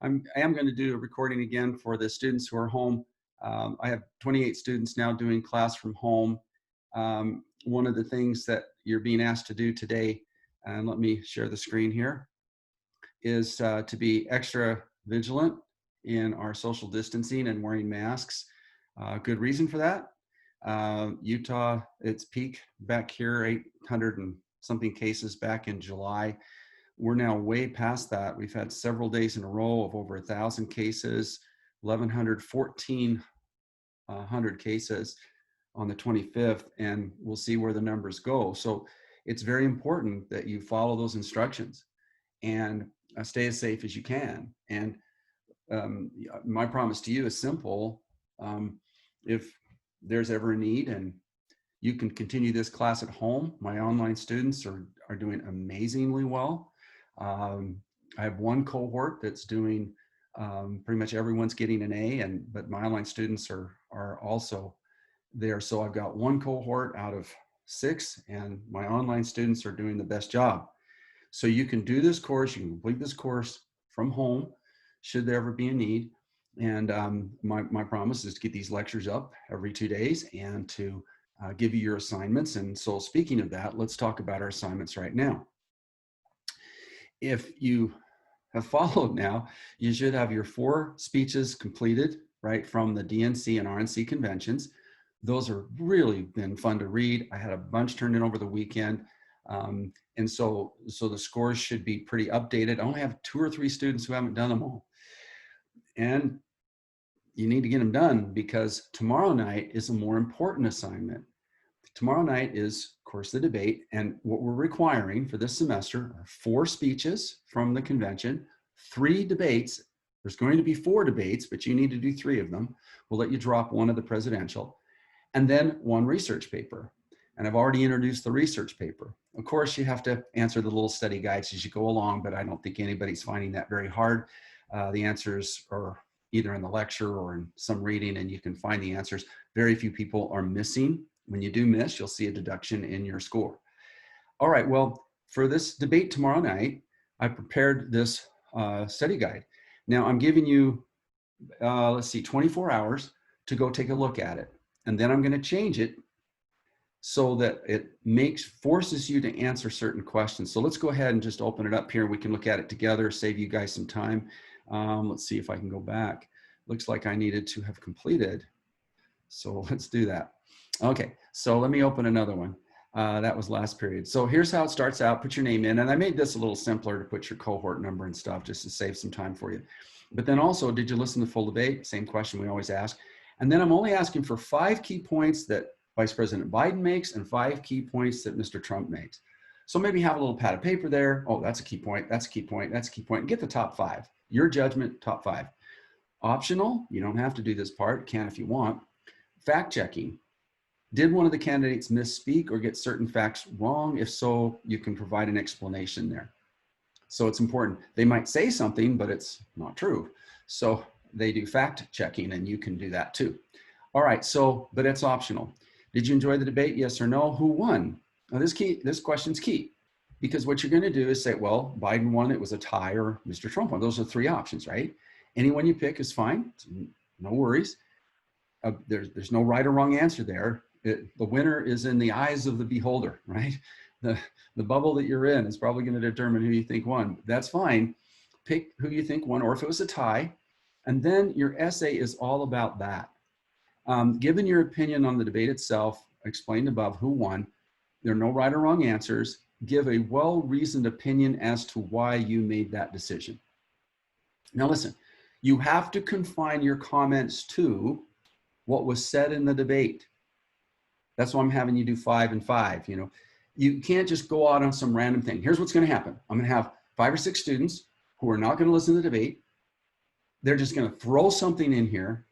I am going to do a recording again for the students who are home. I have 28 students now doing class from home. One of the things that you're being asked to do today, and let me share the screen here, is to be extra vigilant in our social distancing and wearing masks. Good reason for that. Utah, its peak back here, 800 and something cases back in July. We're now way past that. We've had several days in a row of over 1,000 cases, 1,100, 1,400 cases on the 25th, and we'll see where the numbers go. So it's very important that you follow those instructions and stay as safe as you can. And my promise to you is simple. If there's ever a need and you can continue this class at home, my online students are doing amazingly well. I have one cohort that's doing, pretty much everyone's getting an A, but my online students are also there. So I've got one cohort out of 6, and my online students are doing the best job. So you can do this course, you can complete this course from home, should there ever be a need. And my promise is to get these lectures up every 2 days and to give you your assignments. And so speaking of that, let's talk about our assignments right now. If you have followed now, you should have your 4 speeches completed, right, from the DNC and RNC conventions. Those are really been fun to read. I had a bunch turned in over the weekend. And so the scores should be pretty updated. I only have 2 or 3 students who haven't done them all. And you need to get them done because tomorrow night is a more important assignment. Tomorrow night is, of course, the debate. And what we're requiring for this semester are 4 speeches from the convention, 3 debates. There's going to be 4 debates, but you need to do 3 of them. We'll let you drop one of the presidential, and then 1 research paper. And I've already introduced the research paper. Of course, you have to answer the little study guides as you go along, but I don't think anybody's finding that very hard. The answers are either in the lecture or in some reading, and you can find the answers. Very few people are missing. When you do miss, you'll see a deduction in your score. All right, well, for this debate tomorrow night, I prepared this study guide. Now I'm giving you, let's see, 24 hours to go take a look at it. And then I'm gonna change it so that it forces you to answer certain questions. So let's go ahead and just open it up here. We can look at it together, save you guys some time. Let's see if I can go back. Looks like I needed to have completed. So let's do that. Okay, so let me open another one. That was last period. So here's how it starts out. Put your name in. And I made this a little simpler to put your cohort number and stuff just to save some time for you. But then also, did you listen to the full debate? Same question we always ask. And then I'm only asking for 5 key points that Vice President Biden makes and 5 key points that Mr. Trump makes. So maybe have a little pad of paper there. Oh, that's a key point. That's a key point. That's a key point. Get the top 5. Your judgment, top 5. Optional. You don't have to do this part. Can if you want. Fact checking. Did one of the candidates misspeak or get certain facts wrong? If so, you can provide an explanation there. So it's important. They might say something, but it's not true. So they do fact checking, and you can do that too. All right, so, but it's optional. Did you enjoy the debate? Yes or no? Who won? Now this question's key, because what you're gonna do is say, well, Biden won, it was a tie, or Mr. Trump won. Those are 3 options, right? Anyone you pick is fine, no worries. There's no right or wrong answer there. The winner is in the eyes of the beholder, right? The bubble that you're in is probably going to determine who you think won. That's fine. Pick who you think won, or if it was a tie, and then your essay is all about that. Given your opinion on the debate itself, explained above who won, there are no right or wrong answers. Give a well-reasoned opinion as to why you made that decision. Now listen, you have to confine your comments to what was said in the debate. That's why I'm having you do 5 and 5. You know, you can't just go out on some random thing. Here's what's going to happen. I'm going to have 5 or 6 students who are not going to listen to the debate. They're just going to throw something in here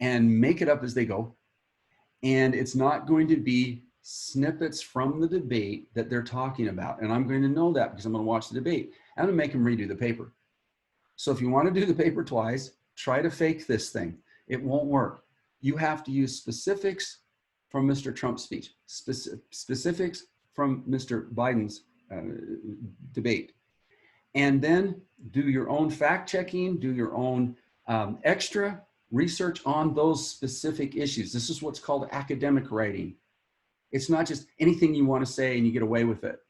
and make it up as they go. And it's not going to be snippets from the debate that they're talking about. And I'm going to know that because I'm going to watch the debate. I'm going to make them redo the paper. So if you want to do the paper twice, try to fake this thing. It won't work. You have to use specifics from Mr. Trump's speech, specifics from Mr. Biden's debate. and then do your own fact checking, do your own extra research on those specific issues. This is what's called academic writing. It's not just anything you want to say and you get away with it.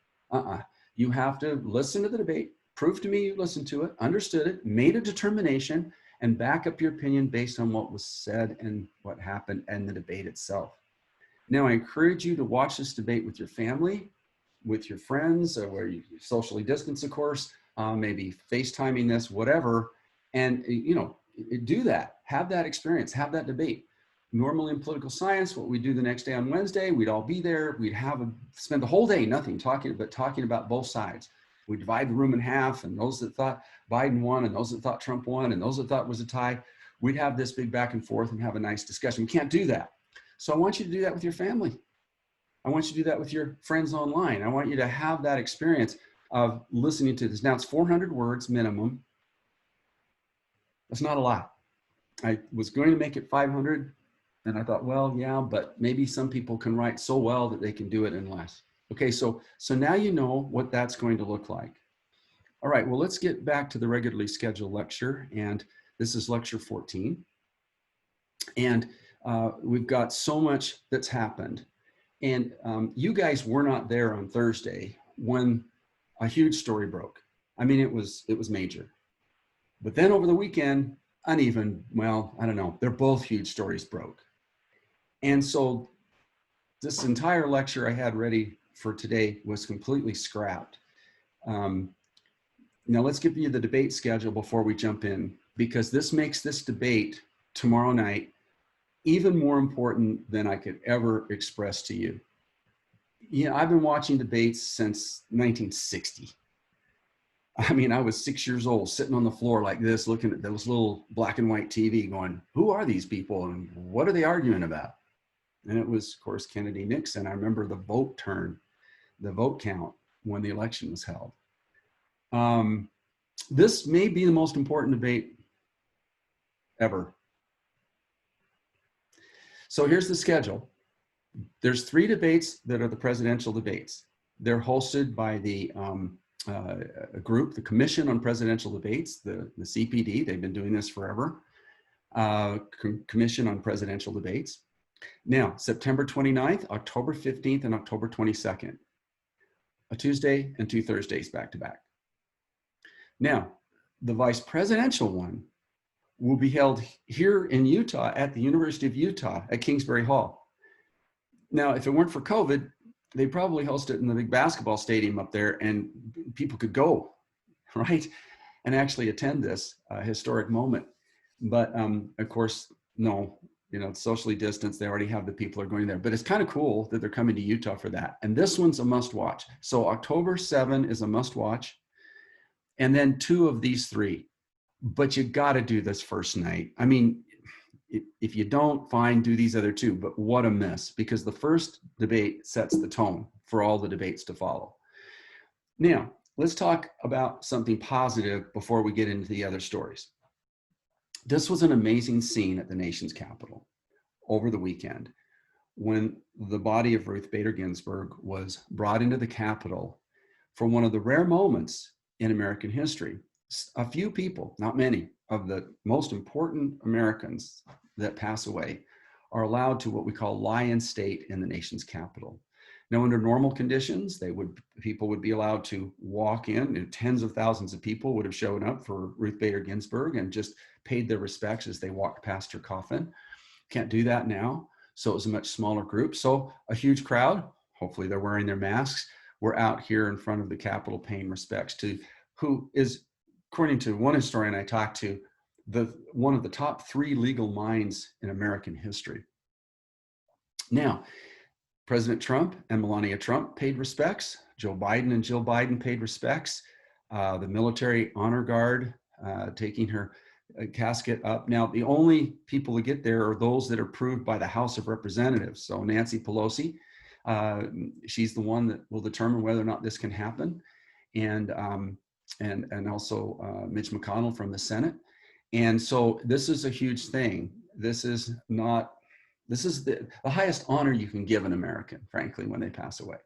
You have to listen to the debate, prove to me you listened to it, understood it, made a determination, and back up your opinion based on what was said and what happened and the debate itself. Now, I encourage you to watch this debate with your family, with your friends, or where you socially distance, of course, maybe FaceTiming this, whatever, and do that. Have that experience. Have that debate. Normally in political science, what we do the next day on Wednesday, we'd all be there. We'd spend the whole day nothing talking about both sides. We divide the room in half, and those that thought Biden won, and those that thought Trump won, and those that thought it was a tie. We'd have this big back and forth and have a nice discussion. We can't do that. So I want you to do that with your family. I want you to do that with your friends online. I want you to have that experience of listening to this. Now it's 400 words minimum. That's not a lot. I was going to make it 500, and I thought, well, yeah, but maybe some people can write so well that they can do it in less. Okay, so now you know what that's going to look like. All right, well, let's get back to the regularly scheduled lecture, and this is lecture 14. And we've got so much that's happened. And you guys were not there on Thursday when a huge story broke. I mean, it was major. But then over the weekend, well, I don't know, they're both huge stories broke. And so this entire lecture I had ready for today was completely scrapped. Now let's give you the debate schedule before we jump in, because this makes this debate tomorrow night even more important than I could ever express to you. I've been watching debates since 1960. I mean, I was 6 years old, sitting on the floor like this, looking at those little black and white TV going, who are these people and what are they arguing about? And it was, of course, Kennedy Nixon. I remember the vote count when the election was held. This may be the most important debate ever. So here's the schedule. There's 3 debates that are the presidential debates. They're hosted by the group, the Commission on Presidential Debates, the CPD. They've been doing this forever. Commission on Presidential Debates. Now, September 29th, October 15th, and October 22nd. A Tuesday and 2 Thursdays back to back. Now, the vice presidential one will be held here in Utah at the University of Utah at Kingsbury Hall. Now, if it weren't for COVID, they'd probably host it in the big basketball stadium up there and people could go, right? And actually attend this historic moment. But of course, no, it's socially distanced. They already have the people are going there, but it's kind of cool that they're coming to Utah for that. And this one's a must watch. So October 7 is a must watch. And then 2 of these 3, but you got to do this first night. I mean, if you don't, fine, do these other 2, but what a miss, because the first debate sets the tone for all the debates to follow. Now, let's talk about something positive before we get into the other stories. This was an amazing scene at the nation's capital over the weekend when the body of Ruth Bader Ginsburg was brought into the Capitol for one of the rare moments in American history. A few people, not many, of the most important Americans that pass away are allowed to what we call lie in state in the nation's capital. Now, under normal conditions, people would be allowed to walk in, and tens of thousands of people would have shown up for Ruth Bader Ginsburg and just paid their respects as they walked past her coffin. Can't do that now, so it was a much smaller group. So a huge crowd, hopefully they're wearing their masks, were out here in front of the Capitol paying respects to who is, according to one historian I talked to, one of the top 3 legal minds in American history. Now, President Trump and Melania Trump paid respects. Joe Biden and Jill Biden paid respects. The military honor guard taking her casket up. Now, the only people who get there are those that are approved by the House of Representatives. So Nancy Pelosi, she's the one that will determine whether or not this can happen. And also Mitch McConnell from the Senate. And so this is a huge thing. This is the highest honor you can give an American, frankly, when they pass away.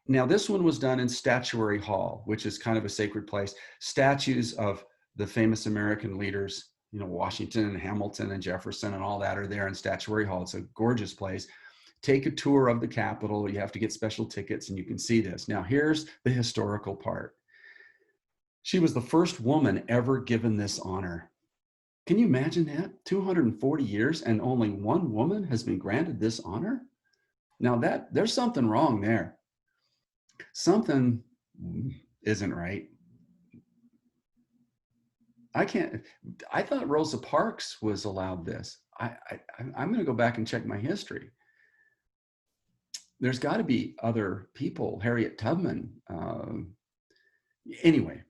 Now, this one was done in Statuary Hall, which is kind of a sacred place. Statues of the famous American leaders, you know, Washington and Hamilton and Jefferson and all that are there in Statuary Hall. It's a gorgeous place. Take a tour of the Capitol. You have to get special tickets and you can see this. Now, here's the historical part. She was the first woman ever given this honor. Can you imagine that? 240 years and only one woman has been granted this honor? Now there's something wrong there. Something isn't right. I thought Rosa Parks was allowed this. I'm going to go back and check my history. There's got to be other people, Harriet Tubman. Anyway,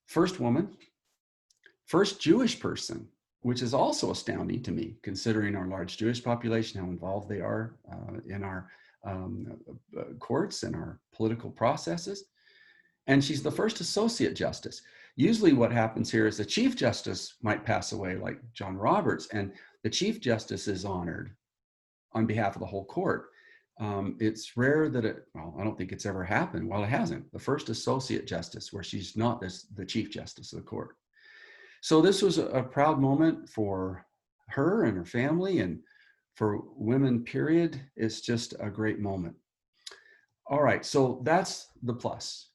first woman, first Jewish person, which is also astounding to me, considering our large Jewish population, how involved they are in our courts and our political processes. And she's the first associate justice. Usually what happens here is the chief justice might pass away, like John Roberts, and the chief justice is honored on behalf of the whole court. It's rare that I don't think it's ever happened. Well, it hasn't. The first associate justice, where she's not the chief justice of the court. So this was a proud moment for her and her family, and for women, period. It's just a great moment. All right, so that's the plus.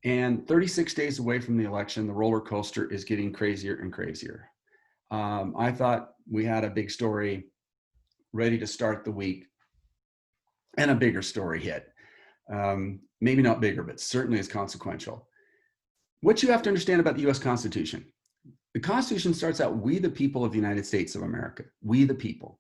And 36 days away from the election, the roller coaster is getting crazier and crazier. I thought we had a big story ready to start the week, and a bigger story hit. Maybe not bigger, but certainly as consequential. What you have to understand about the US Constitution. The Constitution starts out, we the people of the United States of America, we the people.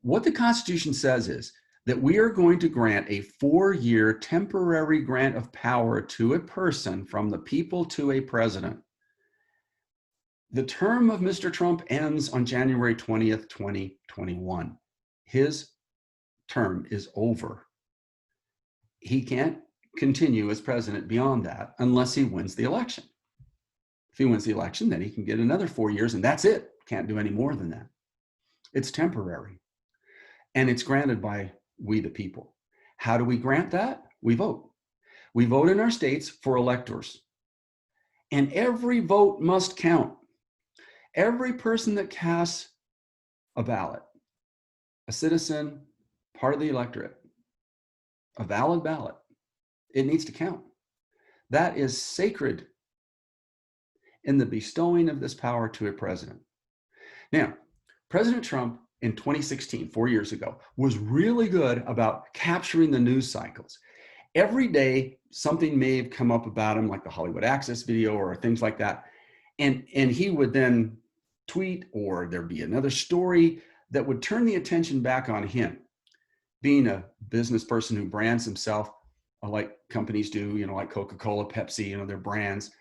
What the Constitution says is that we are going to grant a 4-year temporary grant of power to a person from the people to a president. The term of Mr. Trump ends on January 20th, 2021. His term is over. He can't continue as president beyond that unless he wins the election. If he wins the election, then he can get another 4 years, and that's it. Can't do any more than that. It's temporary. And it's granted by we the people. How do we grant that? We vote. We vote in our states for electors. And every vote must count. Every person that casts a ballot, a citizen, part of the electorate, a valid ballot, it needs to count. That is sacred in the bestowing of this power to a president. Now, President Trump in 2016, 4 years ago, was really good about capturing the news cycles. Every day, something may have come up about him, like the Hollywood Access video or things like that. And he would then tweet, or there'd be another story that would turn the attention back on him. Being a business person who brands himself like companies do, you know, like Coca-Cola, Pepsi, you know, their brands.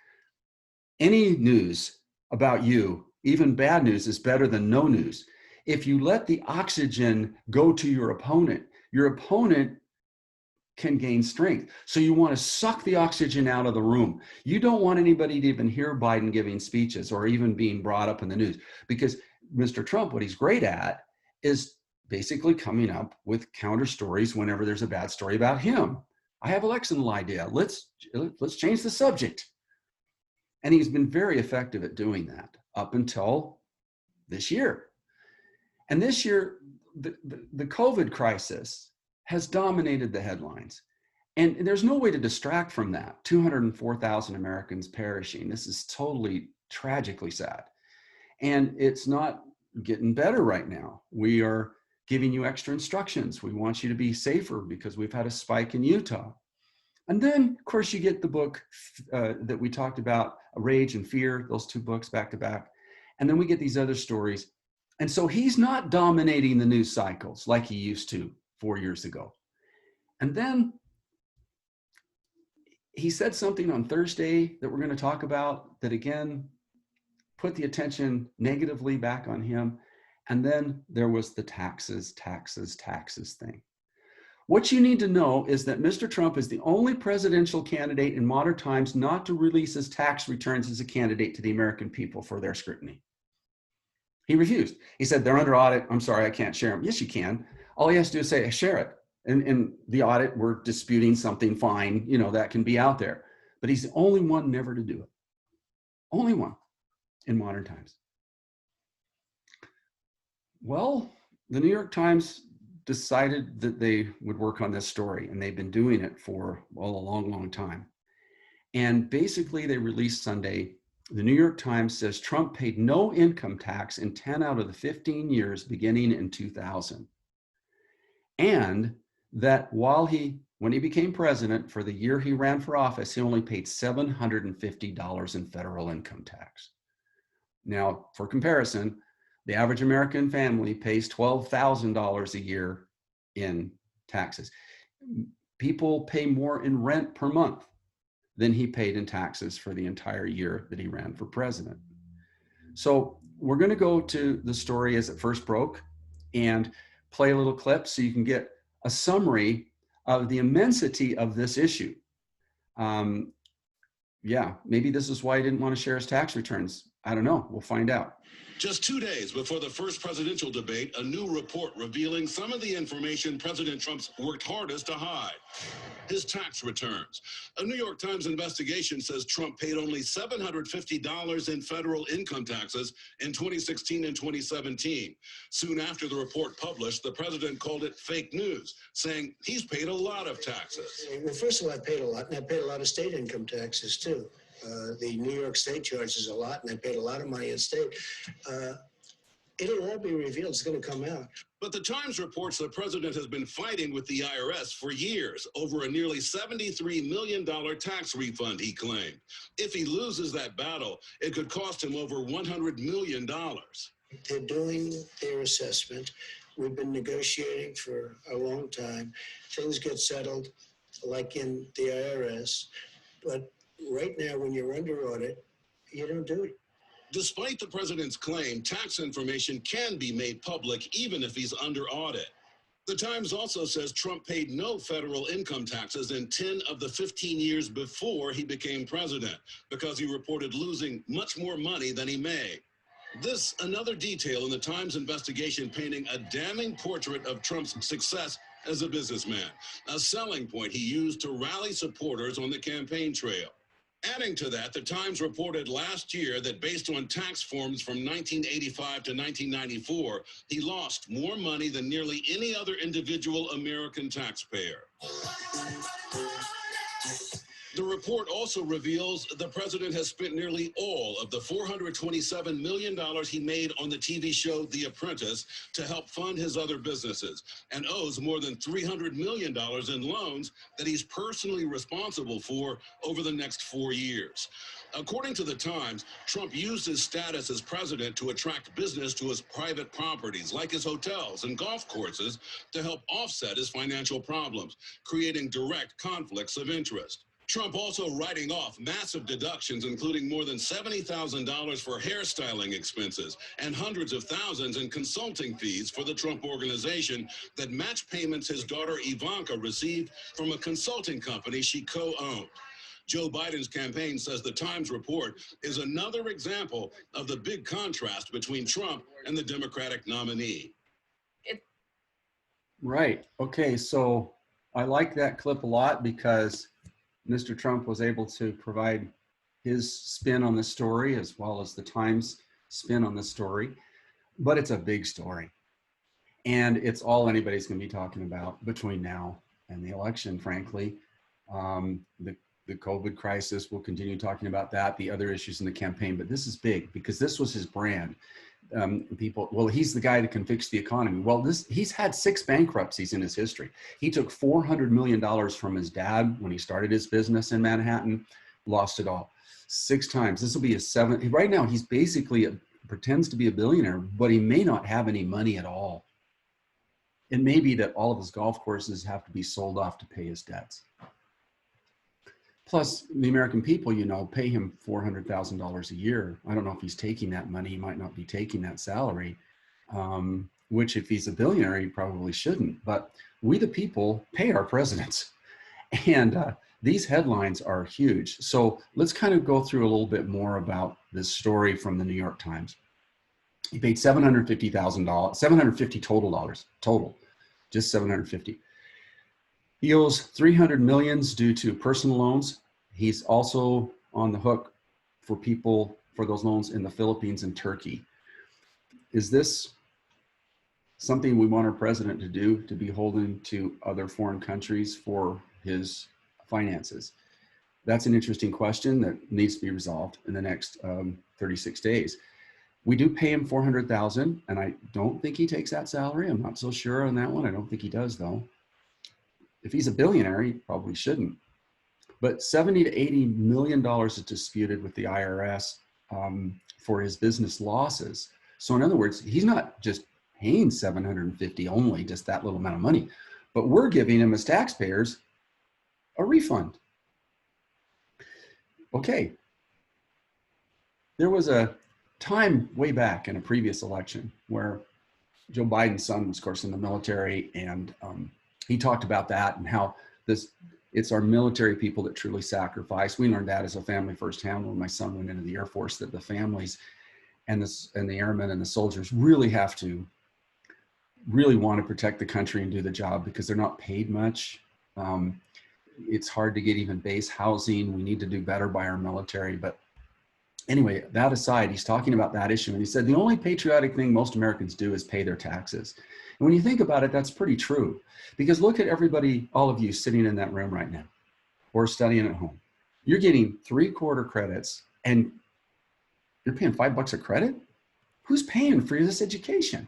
Any news about you, even bad news, is better than no news. If you let the oxygen go to your opponent can gain strength. So you want to suck the oxygen out of the room. You don't want anybody to even hear Biden giving speeches or even being brought up in the news, because Mr. Trump, what he's great at is basically coming up with counter stories whenever there's a bad story about him. I have an excellent idea. Let's change the subject. And he's been very effective at doing that up until this year. And this year, the COVID crisis has dominated the headlines. And there's no way to distract from that. 204,000 Americans perishing. This is totally tragically sad. And it's not getting better right now. We are giving you extra instructions. We want you to be safer because we've had a spike in Utah. And then, of course, you get the book that we talked about, Rage and Fear, those two books back to back. And then we get these other stories. And so he's not dominating the news cycles like he used to 4 years ago. And then he said something on Thursday that we're going to talk about that, again, put the attention negatively back on him. And then there was the taxes thing. What you need to know is that Mr. Trump is the only presidential candidate in modern times not to release his tax returns as a candidate to the American people for their scrutiny. He refused. He said, they're under audit. I'm sorry, I can't share them. Yes, you can. All he has to do is say, share it. And the audit, we're disputing something, fine, you know, that can be out there. But he's the only one never to do it. Only one in modern times. Well, the New York Times decided that they would work on this story, and they've been doing it for, well, a long, long time. And basically, they released Sunday, the New York Times says Trump paid no income tax in 10 out of the 15 years beginning in 2000. And that when he became president for the year he ran for office, he only paid $750 in federal income tax. Now, for comparison, the average American family pays $12,000 a year in taxes. People pay more in rent per month than he paid in taxes for the entire year that he ran for president. So we're going to go to the story as it first broke and play a little clip so you can get a summary of the immensity of this issue. Yeah, maybe this is why he didn't want to share his tax returns. I don't know. We'll find out. Just 2 days before the first presidential debate, a new report revealing some of the information President Trump's worked hardest to hide. His tax returns. A New York Times investigation says Trump paid only $750 in federal income taxes in 2016 and 2017. Soon after the report published, the president called it fake news, saying he's paid a lot of taxes. Well, first of all, I paid a lot, and I paid a lot of state income taxes, too. The New York State charges a lot, and I paid a lot of money in state. It'll all be revealed. It's going to come out. But the Times reports the president has been fighting with the IRS for years over a nearly $73 million tax refund he claimed. If he loses that battle, it could cost him over $100 million. They're doing their assessment. We've been negotiating for a long time. Things get settled, like in the IRS. But right now, when you're under audit, you don't do it. Despite the president's claim, tax information can be made public even if he's under audit. The Times also says Trump paid no federal income taxes in 10 of the 15 years before he became president because he reported losing much more money than he made. This, another detail in the Times investigation painting a damning portrait of Trump's success as a businessman, a selling point he used to rally supporters on the campaign trail. Adding to that, the Times reported last year that based on tax forms from 1985 to 1994, he lost more money than nearly any other individual American taxpayer. The report also reveals the president has spent nearly all of the $427 million he made on the TV show The Apprentice to help fund his other businesses and owes more than $300 million in loans that he's personally responsible for over the next 4 years. According to the Times, Trump used his status as president to attract business to his private properties, like his hotels and golf courses, to help offset his financial problems, creating direct conflicts of interest. Trump also writing off massive deductions, including more than $70,000 for hairstyling expenses and hundreds of thousands in consulting fees for the Trump Organization that match payments his daughter Ivanka received from a consulting company she co-owned. Joe Biden's campaign says the Times report is another example of the big contrast between Trump and the Democratic nominee. Right. Okay. So I like that clip a lot because Mr. Trump was able to provide his spin on the story as well as the Times spin on the story, but it's a big story. And it's all anybody's going to be talking about between now and the election, frankly. The COVID crisis, we'll continue talking about that, the other issues in the campaign, but this is big because this was his brand. Well, he's the guy that can fix the economy. Well, he's had 6 bankruptcies in his history. He took $400 million from his dad when he started his business in Manhattan, lost it all 6 times. This will be his 7th. Right now, he's basically pretends to be a billionaire, but he may not have any money at all. It may be that all of his golf courses have to be sold off to pay his debts. Plus, the American people, pay him $400,000 a year. I don't know if he's taking that money. He might not be taking that salary, which if he's a billionaire, he probably shouldn't. But we, the people, pay our presidents. And these headlines are huge. So let's kind of go through a little bit more about this story from the New York Times. He paid $750,000, $750 total, just $750. He owes 300 millions due to personal loans. He's also on the hook for people for those loans in the Philippines and Turkey. Is this something we want our president to do, to be holding to other foreign countries for his finances? That's an interesting question that needs to be resolved in the next 36 days. We do pay him $400,000, and I don't think he takes that salary. I'm not so sure on that one. I don't think he does, though. If he's a billionaire, he probably shouldn't. But 70 to 80 million dollars is disputed with the IRS for his business losses. So in other words, he's not just paying 750 only, just that little amount of money, but we're giving him as taxpayers a refund. Okay. There was a time way back in a previous election where Joe Biden's son was, of course, in the military, and he talked about that and how it's our military people that truly sacrifice. We learned that as a family firsthand when my son went into the Air Force, that the families and the airmen and the soldiers really have to really want to protect the country and do the job because they're not paid much. It's hard to get even base housing. We need to do better by our military. But anyway, that aside, he's talking about that issue. And he said, the only patriotic thing most Americans do is pay their taxes. And when you think about it, that's pretty true. Because look at everybody, all of you sitting in that room right now or studying at home. You're getting 3/4 credits and you're paying $5 a credit? Who's paying for this education?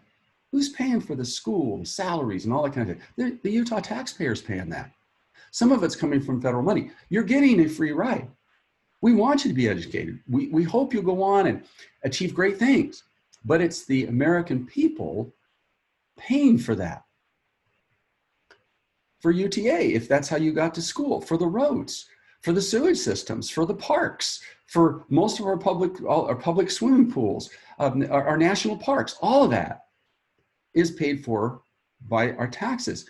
Who's paying for the school, salaries, and all that kind of thing? The Utah taxpayers paying that. Some of it's coming from federal money. You're getting a free ride. We want you to be educated. We hope you'll go on and achieve great things, but it's the American people paying for that. For UTA, if that's how you got to school, for the roads, for the sewage systems, for the parks, for most of our public swimming pools, our national parks, all of that is paid for by our taxes.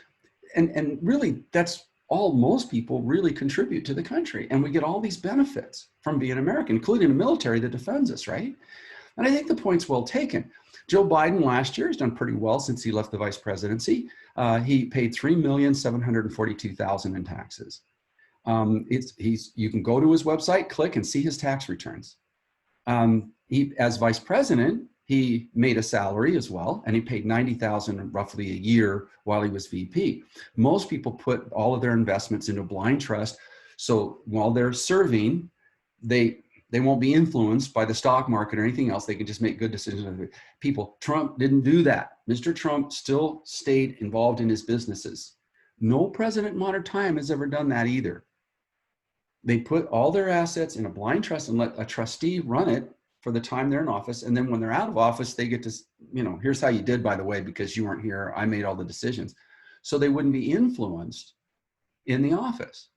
And really, that's all most people really contribute to the country. And we get all these benefits from being American, including the military that defends us, right? And I think the point's well taken. Joe Biden last year has done pretty well since he left the vice presidency. He paid $3,742,000 in taxes. You can go to his website, click, and see his tax returns. As vice president, he made a salary as well, and he paid $90,000 roughly a year while he was VP. Most people put all of their investments into a blind trust, so while they're serving, they won't be influenced by the stock market or anything else. They can just make good decisions. People, Trump didn't do that. Mr. Trump still stayed involved in his businesses. No president in modern time has ever done that either. They put all their assets in a blind trust and let a trustee run it for the time they're in office. And then when they're out of office, they get to, here's how you did, by the way, because you weren't here, I made all the decisions. So they wouldn't be influenced in the office.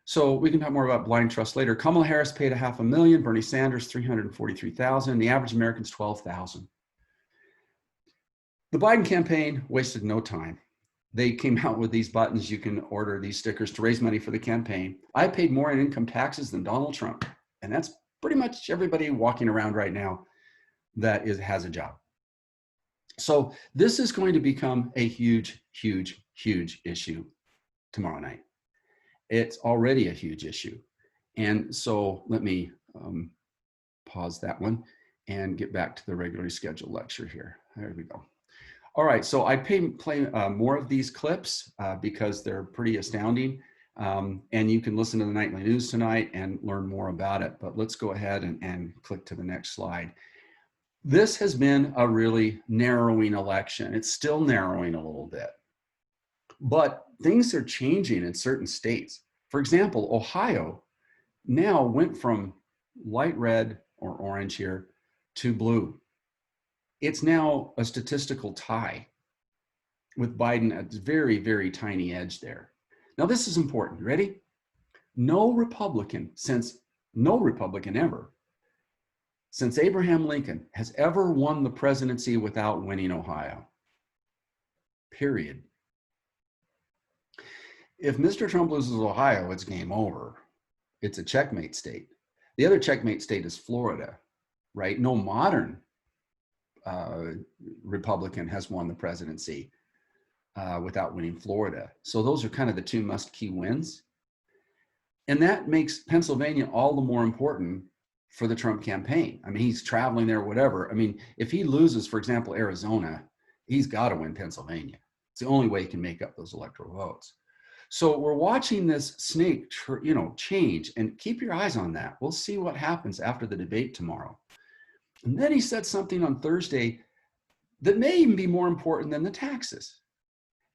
So we can talk more about blind trust later. Kamala Harris paid $500,000, Bernie Sanders $343,000, the average American's $12,000. The Biden campaign wasted no time. They came out with these buttons. You can order these stickers to raise money for the campaign. I paid more in income taxes than Donald Trump. And that's pretty much everybody walking around right now that has a job. So this is going to become a huge, huge, huge issue tomorrow night. It's already a huge issue. And so let me pause that one and get back to the regularly scheduled lecture here. There we go. All right, so I play more of these clips because they're pretty astounding. And you can listen to the nightly news tonight and learn more about it. But let's go ahead and click to the next slide. This has been a really narrowing election. It's still narrowing a little bit. But things are changing in certain states. For example, Ohio now went from light red or orange here to blue. It's now a statistical tie with Biden at the very, very tiny edge there. Now, this is important. Ready? No Republican ever, since Abraham Lincoln, has ever won the presidency without winning Ohio. Period. If Mr. Trump loses Ohio, it's game over. It's a checkmate state. The other checkmate state is Florida, right? No modern Republican has won the presidency without winning Florida. So those are kind of the two must-key wins. And that makes Pennsylvania all the more important for the Trump campaign. I mean, he's traveling there, whatever. I mean, if he loses, for example, Arizona, he's got to win Pennsylvania. It's the only way he can make up those electoral votes. So we're watching this snake, change, and keep your eyes on that. We'll see what happens after the debate tomorrow. And then he said something on Thursday that may even be more important than the taxes.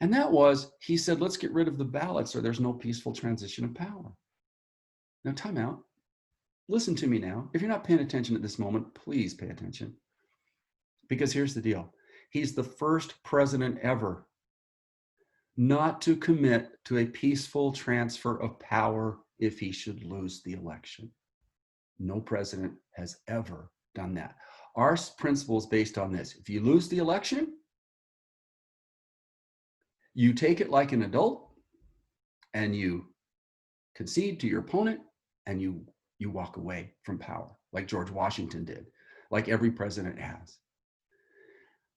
And that was, he said, let's get rid of the ballots or there's no peaceful transition of power. Now, time out. Listen to me now. If you're not paying attention at this moment, please pay attention. Because here's the deal. He's the first president ever not to commit to a peaceful transfer of power if he should lose the election. No president has ever done that. Our principle is based on this. If you lose the election, you take it like an adult and you concede to your opponent and you walk away from power, like George Washington did, like every president has.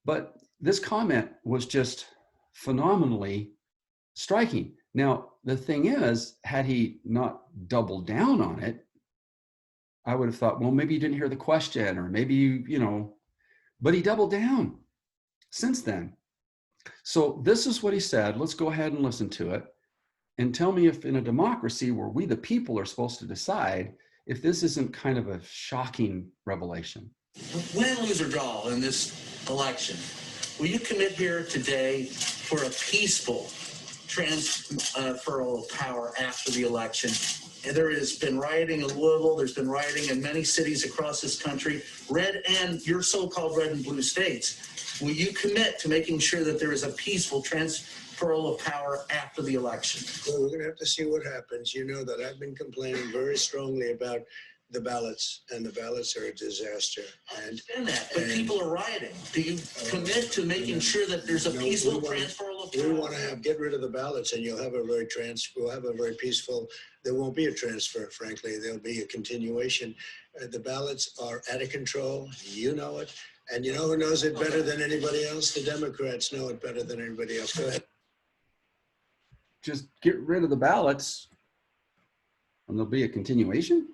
But this comment was just phenomenally striking. Now, the thing is, had he not doubled down on it, I would have thought, well, maybe you didn't hear the question, or maybe, but he doubled down since then. So this is what he said. Let's go ahead and listen to it. And tell me if in a democracy where we, the people, are supposed to decide, if this isn't kind of a shocking revelation. Win, lose, or draw in this election, will you commit here today for a peaceful transferal of power after the election? And there has been rioting in Louisville. There's been rioting in many cities across this country, red and your so-called red and blue states. Will you commit to making sure that there is a peaceful transferal of power after the election? Well, we're going to have to see what happens. You know that I've been complaining very strongly about the ballots, and the ballots are a disaster. I understand that, but people are rioting. Do you commit to making sure that there's a peaceful transferal of power? We want to get rid of the ballots, and we'll have a very peaceful. There won't be a transfer, frankly. There'll be a continuation. The ballots are out of control. You know it. And you know who knows it better than anybody else? The Democrats know it better than anybody else. Go ahead. Just get rid of the ballots and there'll be a continuation?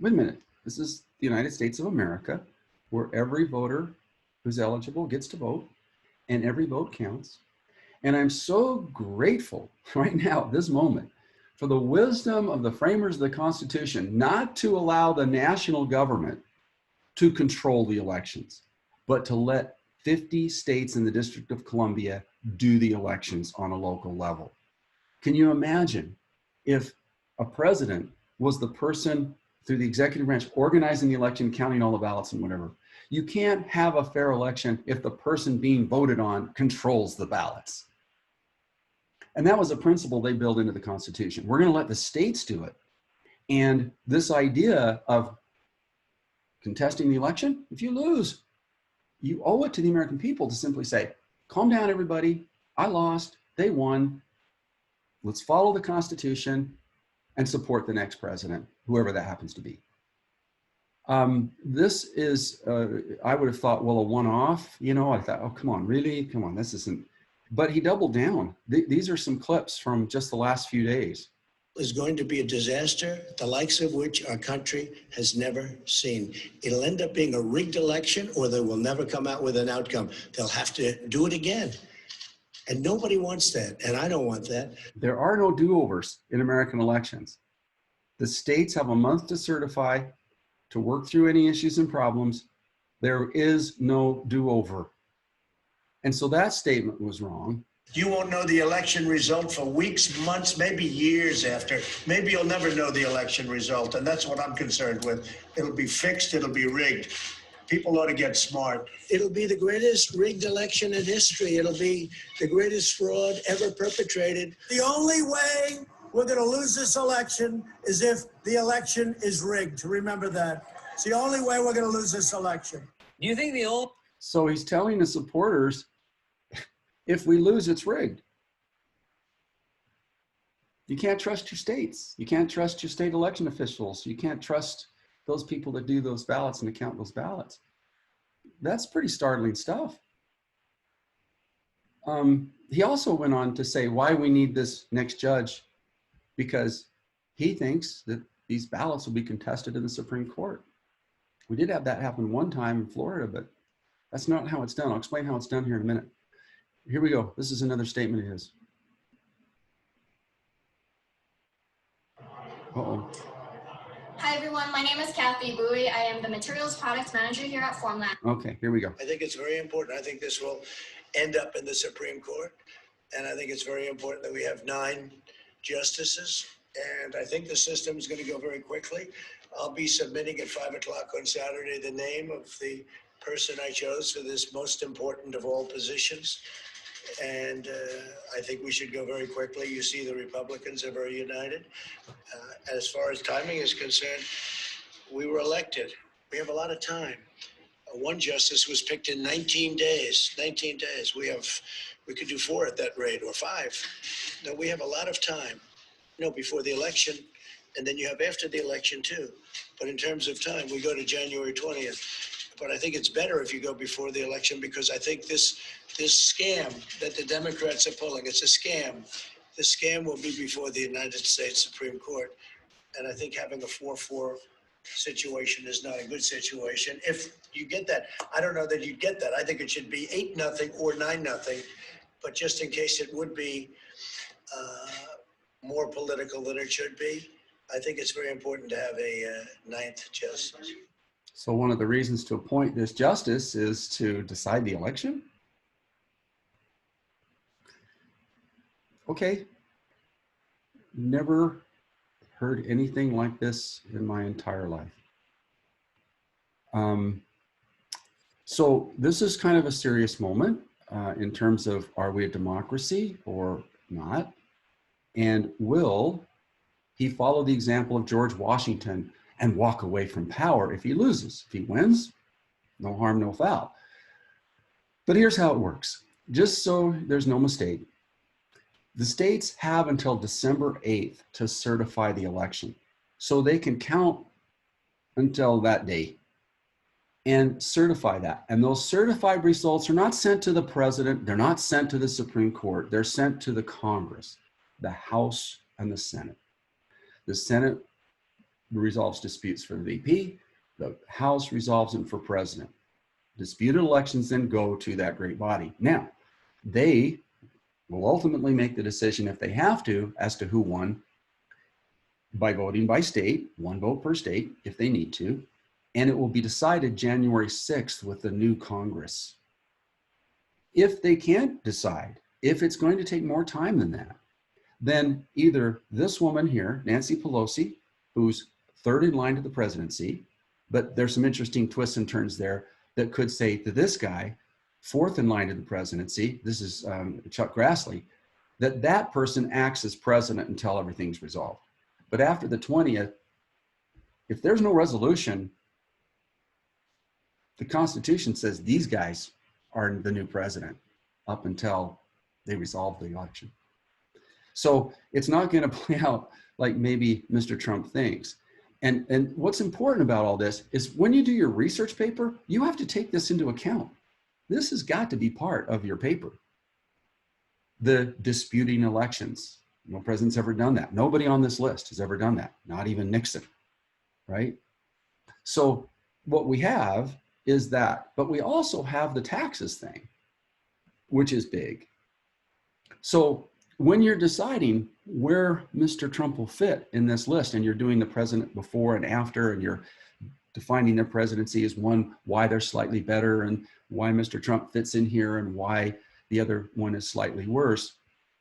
Wait a minute. This is the United States of America, where every voter who's eligible gets to vote and every vote counts. And I'm so grateful right now at this moment for the wisdom of the framers of the Constitution not to allow the national government to control the elections, but to let 50 states in the District of Columbia do the elections on a local level. Can you imagine if a president was the person through the executive branch organizing the election, counting all the ballots and whatever? You can't have a fair election if the person being voted on controls the ballots. And that was a principle they built into the Constitution. We're going to let the states do it. And this idea of contesting the election, if you lose, you owe it to the American people to simply say, calm down, everybody. I lost. They won. Let's follow the Constitution and support the next president, whoever that happens to be. This is, I would have thought, well, a one-off. I thought, oh, come on, really? Come on, this isn't. But he doubled down. These are some clips from just the last few days. Is going to be a disaster, the likes of which our country has never seen. It'll end up being a rigged election, or they will never come out with an outcome. They'll have to do it again. And nobody wants that, and I don't want that. There are no do-overs in American elections. The states have a month to certify, to work through any issues and problems. There is no do-over. And so that statement was wrong. You won't know the election result for weeks, months, maybe years after. Maybe you'll never know the election result, and that's what I'm concerned with. It'll be fixed, it'll be rigged. People ought to get smart. It'll be the greatest rigged election in history. It'll be the greatest fraud ever perpetrated. The only way we're going to lose this election is if the election is rigged. Remember that. It's the only way we're going to lose this election. Do you think the old... So he's telling the supporters, if we lose, it's rigged. You can't trust your states. You can't trust your state election officials. You can't trust those people that do those ballots and to count those ballots. That's pretty startling stuff. He also went on to say why we need this next judge, because he thinks that these ballots will be contested in the Supreme Court. We did have that happen one time in Florida, but that's not how it's done. I'll explain how it's done here in a minute. Here we go. This is another statement of his. Uh-oh. Hi everyone, my name is Kathy Bowie. I am the Materials Products Manager here at Formland. Okay, here we go. I think it's very important. I think this will end up in the Supreme Court. And I think it's very important that we have 9 justices. And I think the system is going to go very quickly. I'll be submitting at 5 o'clock on Saturday the name of the person I chose for this most important of all positions. And I think we should go very quickly. You see the Republicans are very united. As far as timing is concerned, we were elected. We have a lot of time. One justice was picked in 19 days. 19 days. We could do 4 at that rate, or 5. No, we have a lot of time. Before the election, and then you have after the election too. But in terms of time, we go to January 20th. But I think it's better if you go before the election, because I think this scam that the Democrats are pulling, it's a scam. The scam will be before the United States Supreme Court. And I think having a 4-4 situation is not a good situation. If you get that, I don't know that you'd get that. I think it should be 8-0 or 9-0. But just in case it would be more political than it should be, I think it's very important to have a 9th justice. So one of the reasons to appoint this justice is to decide the election? Okay. Never heard anything like this in my entire life. So this is kind of a serious moment in terms of, are we a democracy or not? And will he follow the example of George Washington and walk away from power if he loses? If he wins, no harm, no foul. But here's how it works. Just so there's no mistake, the states have until December 8th to certify the election. So they can count until that day and certify that. And those certified results are not sent to the president. They're not sent to the Supreme Court. They're sent to the Congress, the House and the Senate. The Senate resolves disputes for the VP. The House resolves them for president. Disputed elections then go to that great body. Now, they will ultimately make the decision, if they have to, as to who won by voting by state, 1 vote per state, if they need to. And it will be decided January 6th with the new Congress. If they can't decide, if it's going to take more time than that, then either this woman here, Nancy Pelosi, who's 3rd in line to the presidency, but there's some interesting twists and turns there that could say to this guy, 4th in line to the presidency, this is Chuck Grassley, that person acts as president until everything's resolved. But after the 20th, if there's no resolution, the Constitution says these guys are the new president up until they resolve the election. So it's not going to play out like maybe Mr. Trump thinks. And what's important about all this is when you do your research paper, you have to take this into account. This has got to be part of your paper. The disputing elections. No president's ever done that. Nobody on this list has ever done that. Not even Nixon, right? So what we have is that, but we also have the taxes thing, which is big. So when you're deciding where Mr. Trump will fit in this list, and you're doing the president before and after, and you're defining their presidency as one, why they're slightly better, and why Mr. Trump fits in here, and why the other one is slightly worse.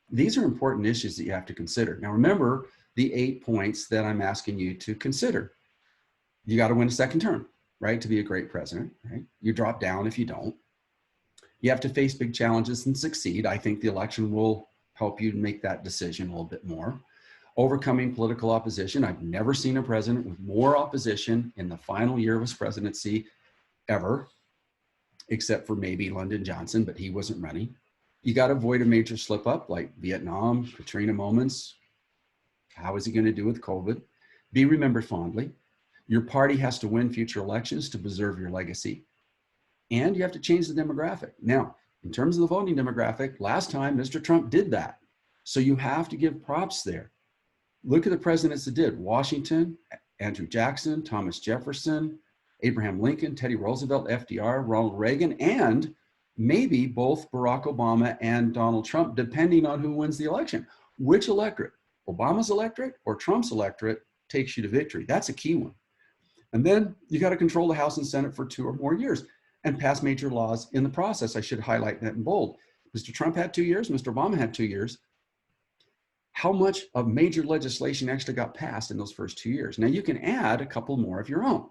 These are important issues that you have to consider. Now, remember the 8 points that I'm asking you to consider. You got to win a second term, right, to be a great president, right? You drop down if you don't. You have to face big challenges and succeed. I think the election will help you make that decision a little bit more. Overcoming political opposition. I've never seen a president with more opposition in the final year of his presidency ever, except for maybe Lyndon Johnson, but he wasn't running. You got to avoid a major slip up like Vietnam, Katrina moments. How is he going to do with COVID? Be remembered fondly. Your party has to win future elections to preserve your legacy. And you have to change the demographic. Now, in terms of the voting demographic, last time Mr. Trump did that. So you have to give props there. Look at the presidents that did: Washington, Andrew Jackson, Thomas Jefferson, Abraham Lincoln, Teddy Roosevelt, FDR, Ronald Reagan, and maybe both Barack Obama and Donald Trump, depending on who wins the election. Which electorate, Obama's electorate or Trump's electorate, takes you to victory? That's a key one. And then you got to control the House and Senate for 2 or more years and pass major laws in the process. I should highlight that in bold. Mr. Trump had 2 years, Mr. Obama had 2 years. How much of major legislation actually got passed in those first 2 years? Now you can add a couple more of your own.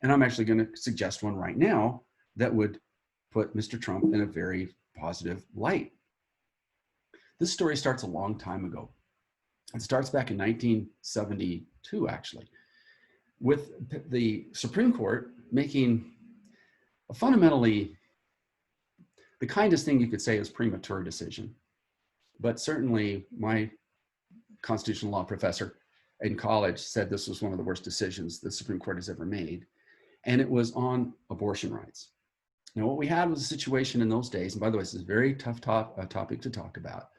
And I'm actually going to suggest one right now that would put Mr. Trump in a very positive light. This story starts a long time ago. It starts back in 1972, actually, with the Supreme Court making a fundamentally, the kindest thing you could say is premature decision. But certainly my constitutional law professor in college said this was one of the worst decisions the Supreme Court has ever made. And it was on abortion rights. Now, what we had was a situation in those days, and by the way, this is a very tough topic to talk about,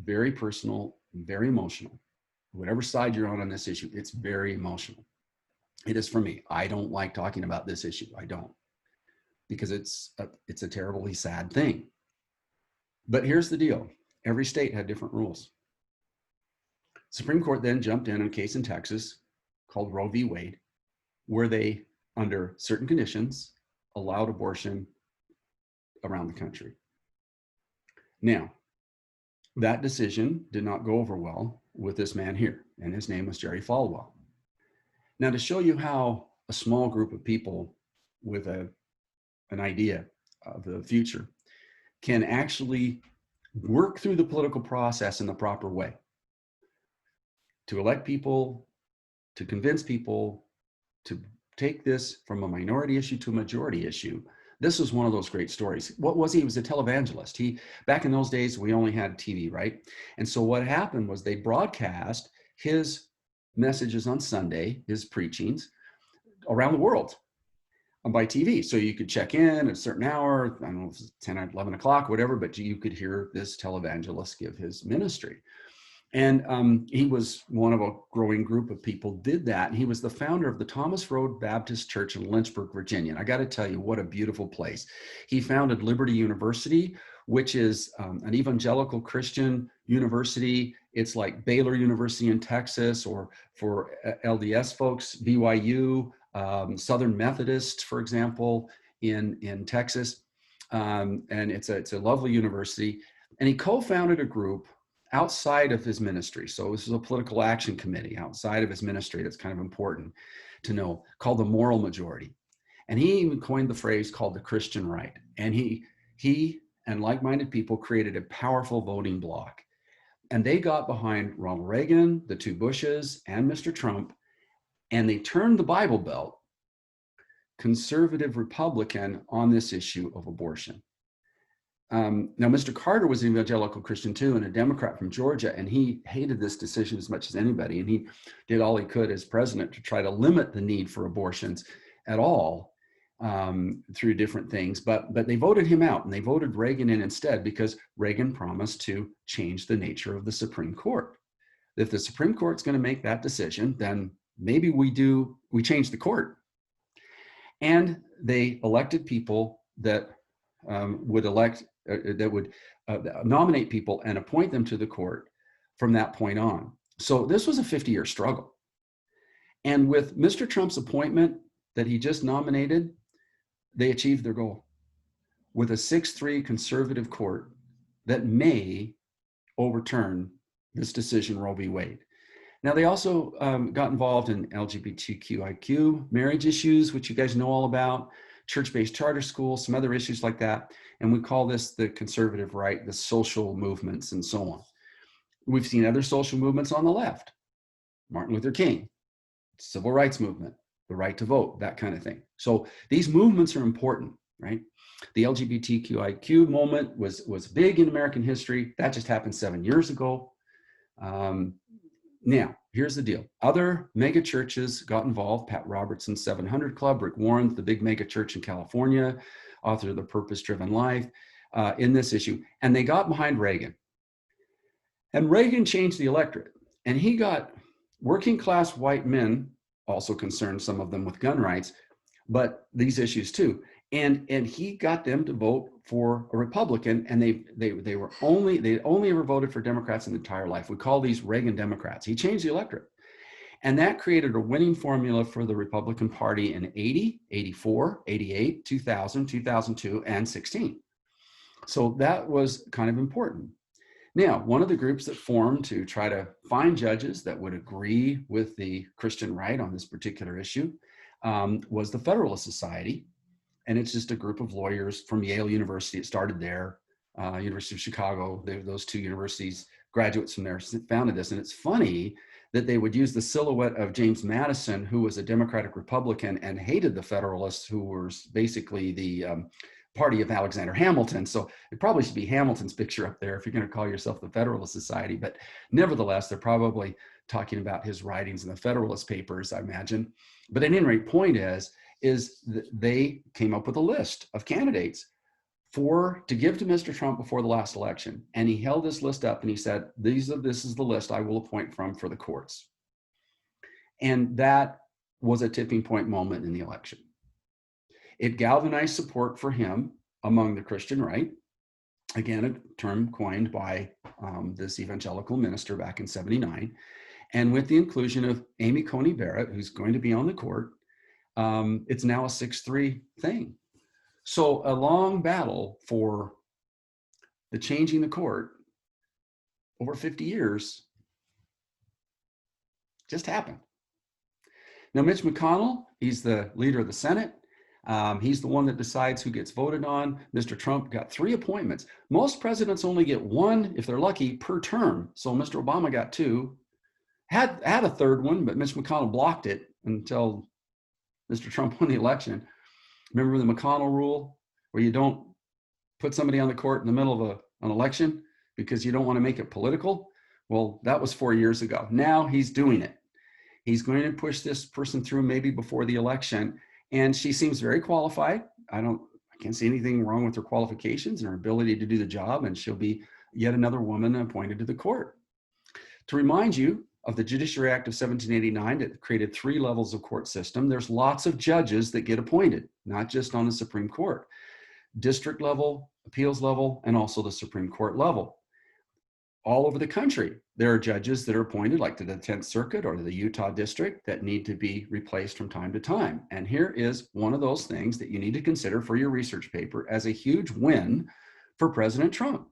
very personal, very emotional. Whatever side you're on this issue, it's very emotional. It is for me. I don't like talking about this issue. I don't, because it's a terribly sad thing. But here's the deal. Every state had different rules. Supreme Court then jumped in a case in Texas called Roe v. Wade, where they, under certain conditions, allowed abortion around the country. Now, that decision did not go over well with this man here, and his name was Jerry Falwell. Now, to show you how a small group of people with an idea of the future can actually work through the political process in the proper way to elect people, to convince people, to take this from a minority issue to a majority issue. This was one of those great stories. What was he? He was a televangelist. Back in those days, we only had TV, right? And so what happened was they broadcast his messages on Sunday, his preachings, around the world by TV. So you could check in at a certain hour, I don't know if it's 10 or 11 o'clock, whatever, but you could hear this televangelist give his ministry. And he was one of a growing group of people did that. And he was the founder of the Thomas Road Baptist Church in Lynchburg, Virginia. And I got to tell you, what a beautiful place. He founded Liberty University, which is an evangelical Christian university. It's like Baylor University in Texas, or for LDS folks, BYU, Southern Methodist, for example, in Texas. And it's a lovely university. And he co-founded a group outside of his ministry. So this is a political action committee outside of his ministry. That's kind of important to know, called the Moral Majority. And he even coined the phrase called the Christian right. And he and like-minded people created a powerful voting bloc. And they got behind Ronald Reagan, the 2 Bushes, and Mr. Trump, and they turned the Bible Belt conservative Republican on this issue of abortion. Now, Mr. Carter was an evangelical Christian too, and a Democrat from Georgia, and he hated this decision as much as anybody, and he did all he could as president to try to limit the need for abortions at all through different things. But they voted him out, and they voted Reagan in instead, because Reagan promised to change the nature of the Supreme Court. If the Supreme Court's going to make that decision, then maybe we change the court. And they elected people that would nominate people and appoint them to the court from that point on. So this was a 50-year struggle. And with Mr. Trump's appointment that he just nominated, they achieved their goal with a 6-3 conservative court that may overturn this decision, Roe v. Wade. Now, they also got involved in LGBTQIQ marriage issues, which you guys know all about, church-based charter schools, some other issues like that. And we call this the conservative right, the social movements, and so on. We've seen other social movements on the left, Martin Luther King, civil rights movement, the right to vote, that kind of thing. So these movements are important, right? The LGBTQIQ moment was big in American history. That just happened 7 years ago. Now, here's the deal. Other mega churches got involved. Pat Robertson's 700 Club, Rick Warren's The Big Mega Church in California, author of The Purpose-Driven Life. in this issue. And they got behind Reagan. And Reagan changed the electorate. And he got working class white men, also concerned, some of them with gun rights, but these issues too. And he got them to vote for a Republican, and they only ever voted for Democrats in their entire life. We call these Reagan Democrats. He changed the electorate. And that created a winning formula for the Republican Party in 80, 84, 88, 2000, 2002, and 16. So that was kind of important. Now, one of the groups that formed to try to find judges that would agree with the Christian right on this particular issue was the Federalist Society. And it's just a group of lawyers from Yale University. It started there, University of Chicago. Those two universities, graduates from there founded this. And it's funny that they would use the silhouette of James Madison, who was a Democratic Republican and hated the Federalists, who was basically the party of Alexander Hamilton. So it probably should be Hamilton's picture up there if you're going to call yourself the Federalist Society. But nevertheless, they're probably talking about his writings in the Federalist Papers, I imagine. But at any rate, point is they came up with a list of candidates to give to Mr. Trump before the last election. And he held this list up and he said, this is the list I will appoint from for the courts. And that was a tipping point moment in the election. It galvanized support for him among the Christian right. Again, a term coined by this evangelical minister back in '79. And with the inclusion of Amy Coney Barrett, who's going to be on the court, it's now a 6-3 thing. So a long battle for the changing the court over 50 years just happened. Now, Mitch McConnell, he's the leader of the Senate. He's the one that decides who gets voted on. Mr. Trump got 3 appointments. Most presidents only get 1, if they're lucky, per term. So Mr. Obama got 2, had a third one, but Mitch McConnell blocked it until Mr. Trump won the election. Remember the McConnell rule, where you don't put somebody on the court in the middle of an election because you don't want to make it political? Well, that was 4 years ago. Now he's doing it. He's going to push this person through maybe before the election. And she seems very qualified. I can't see anything wrong with her qualifications and her ability to do the job. And she'll be yet another woman appointed to the court. To remind you of the Judiciary Act of 1789 that created 3 levels of court system, there's lots of judges that get appointed, not just on the Supreme Court. District level, appeals level, and also the Supreme Court level. All over the country, there are judges that are appointed, like to the 10th Circuit or to the Utah District, that need to be replaced from time to time. And here is one of those things that you need to consider for your research paper as a huge win for President Trump.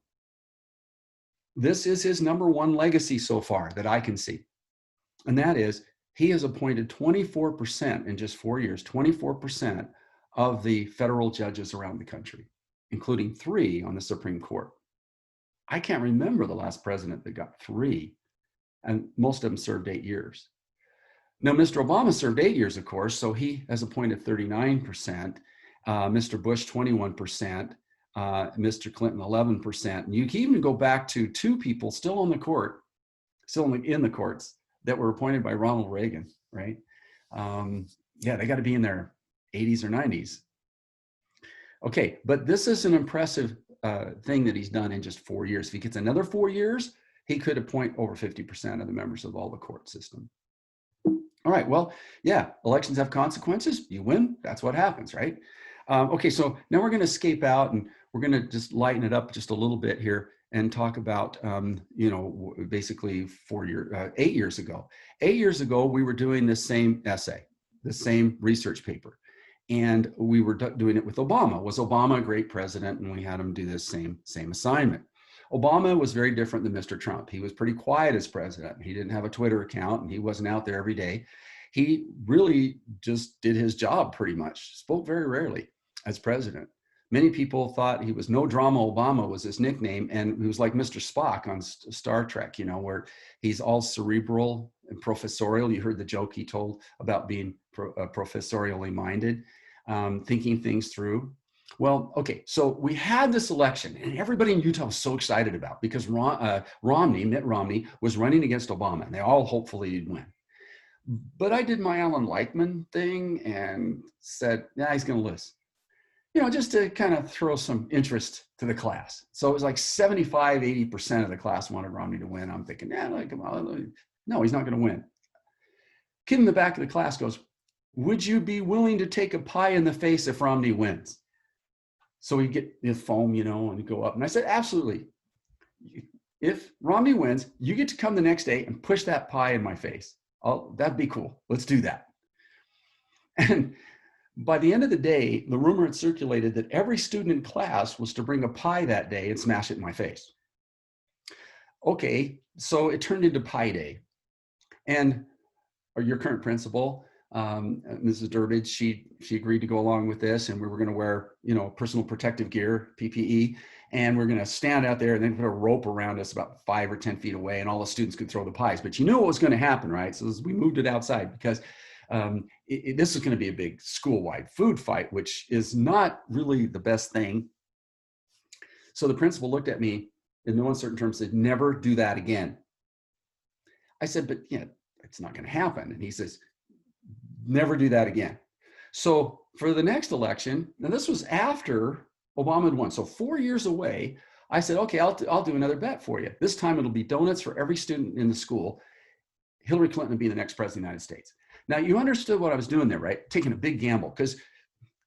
This is his #1 legacy so far that I can see. And that is, he has appointed 24% in just 4 years, 24% of the federal judges around the country, including 3 on the Supreme Court. I can't remember the last president that got 3, and most of them served 8 years. Now, Mr. Obama served 8 years, of course, so he has appointed 39%, Mr. Bush 21%, Mr. Clinton 11%. And you can even go back to 2 people still on the court, still in the courts, that were appointed by Ronald Reagan, right? Yeah, they got to be in their 80s or 90s. Okay, but this is an impressive thing that he's done in just 4 years. If he gets another 4 years, he could appoint over 50% of the members of all the court system. All right, well, yeah, elections have consequences. You win, that's what happens, right? Okay, so now we're going to escape out and we're going to just lighten it up just a little bit here and talk about, basically 8 years ago. 8 years ago, we were doing this same essay, the same research paper. And we were doing it with Obama. Was Obama a great president? And we had him do this same assignment. Obama was very different than Mr. Trump. He was pretty quiet as president. He didn't have a Twitter account and he wasn't out there every day. He really just did his job pretty much, spoke very rarely as president. Many people thought he was No Drama Obama was his nickname. And he was like Mr. Spock on Star Trek, where he's all cerebral and professorial. You heard the joke he told about being professorially minded, thinking things through. Well, okay, so we had this election and everybody in Utah was so excited about because Mitt Romney was running against Obama and they all hopefully he'd win. But I did my Alan Lightman thing and said, yeah, he's going to lose. just to kind of throw some interest to the class. So it was like 75, 80% of the class wanted Romney to win. I'm thinking, yeah, like, no, he's not going to win. Kid in the back of the class goes, would you be willing to take a pie in the face if Romney wins? So we get the foam, and go up. And I said, absolutely. If Romney wins, you get to come the next day and push that pie in my face. That'd be cool. Let's do that. And by the end of the day, the rumor had circulated that every student in class was to bring a pie that day and smash it in my face. Okay, so it turned into Pie Day. And your current principal, Mrs. Durbridge, she agreed to go along with this, and we were going to wear, personal protective gear, PPE, and we're going to stand out there and then put a rope around us about 5 or 10 feet away, and all the students could throw the pies. But you knew what was going to happen, right? So we moved it outside because this is going to be a big school-wide food fight, which is not really the best thing. So the principal looked at me in no uncertain terms, said, never do that again. I said, but it's not going to happen. And he says, never do that again. So for the next election, and this was after Obama had won, so 4 years away, I said, okay, I'll do another bet for you. This time it'll be donuts for every student in the school. Hillary Clinton will be the next president of the United States. Now, you understood what I was doing there, right? Taking a big gamble, because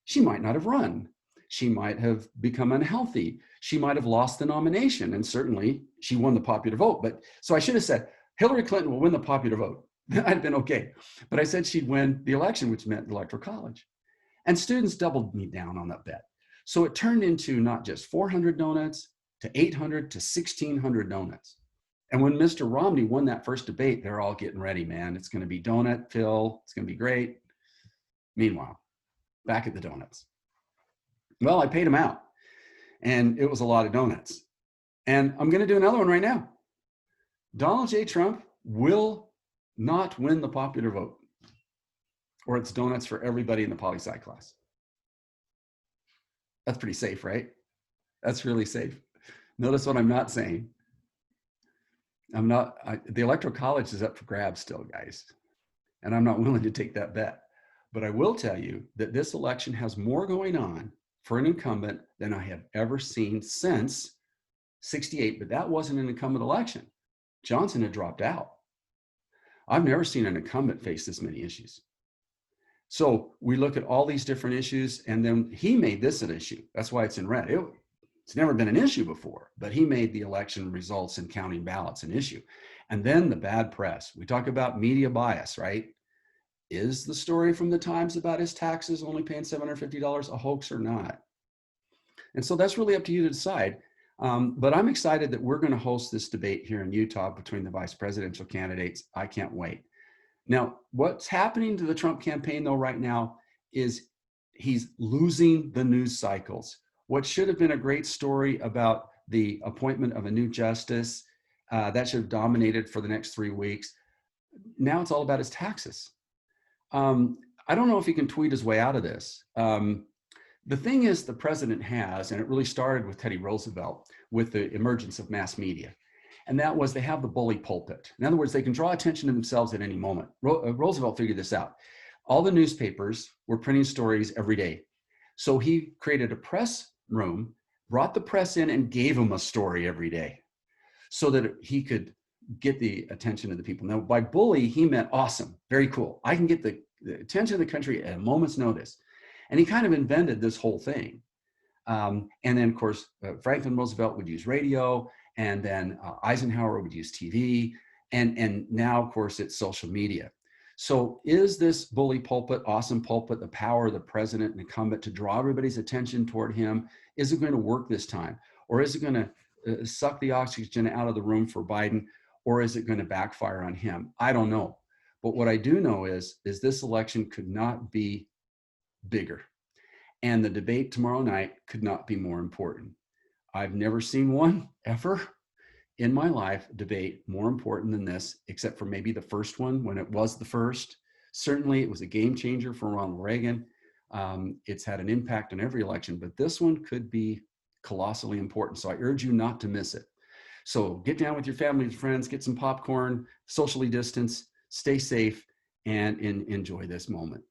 she might not have run. She might have become unhealthy. She might have lost the nomination. And certainly she won the popular vote. But so I should have said, Hillary Clinton will win the popular vote. I'd have been okay. But I said she'd win the election, which meant the Electoral College. And students doubled me down on that bet. So it turned into not just 400 donuts to 800 to 1,600 donuts. And when Mr. Romney won that first debate, they're all getting ready, man. It's going to be donut fill. It's going to be great. Meanwhile, back at the donuts. Well, I paid him out, and it was a lot of donuts. And I'm going to do another one right now. Donald J. Trump will not win the popular vote, or it's donuts for everybody in the poli-sci class. That's pretty safe, right? That's really safe. Notice what I'm not saying. The Electoral College is up for grabs still, guys. And I'm not willing to take that bet. But I will tell you that this election has more going on for an incumbent than I have ever seen since '68. But that wasn't an incumbent election. Johnson had dropped out. I've never seen an incumbent face this many issues. So we look at all these different issues, and then he made this an issue. That's why it's in red. It's never been an issue before, but he made the election results and counting ballots an issue. And then the bad press. We talk about media bias, right? Is the story from the Times about his taxes only paying $750 a hoax or not? And so that's really up to you to decide. But I'm excited that we're going to host this debate here in Utah between the vice presidential candidates. I can't wait. Now, what's happening to the Trump campaign, though, right now is he's losing the news cycles. What should have been a great story about the appointment of a new justice, that should have dominated for the next 3 weeks. Now it's all about his taxes. I don't know if he can tweet his way out of this. The thing is, the president has, and it really started with Teddy Roosevelt, with the emergence of mass media. And that was, they have the bully pulpit. In other words, they can draw attention to themselves at any moment. Roosevelt figured this out. All the newspapers were printing stories every day. So he created a press room, brought the press in, and gave them a story every day so that he could get the attention of the people. Now, by bully, he meant awesome, very cool. I can get the attention of the country at a moment's notice. And he kind of invented this whole thing. And then, of course, Franklin Roosevelt would use radio, and then Eisenhower would use TV. And now, of course, it's social media. So is this bully pulpit, awesome pulpit, the power of the president and incumbent to draw everybody's attention toward him? Is it going to work this time? Or is it going to suck the oxygen out of the room for Biden? Or is it going to backfire on him? I don't know. But what I do know is this election could not be bigger. And the debate tomorrow night could not be more important. I've never seen one ever in my life debate more important than this, except for maybe the first one when it was the first. Certainly it was a game changer for Ronald Reagan. It's had an impact on every election, but this one could be colossally important. So I urge you not to miss it. So get down with your family and friends, get some popcorn, socially distance, stay safe, and enjoy this moment.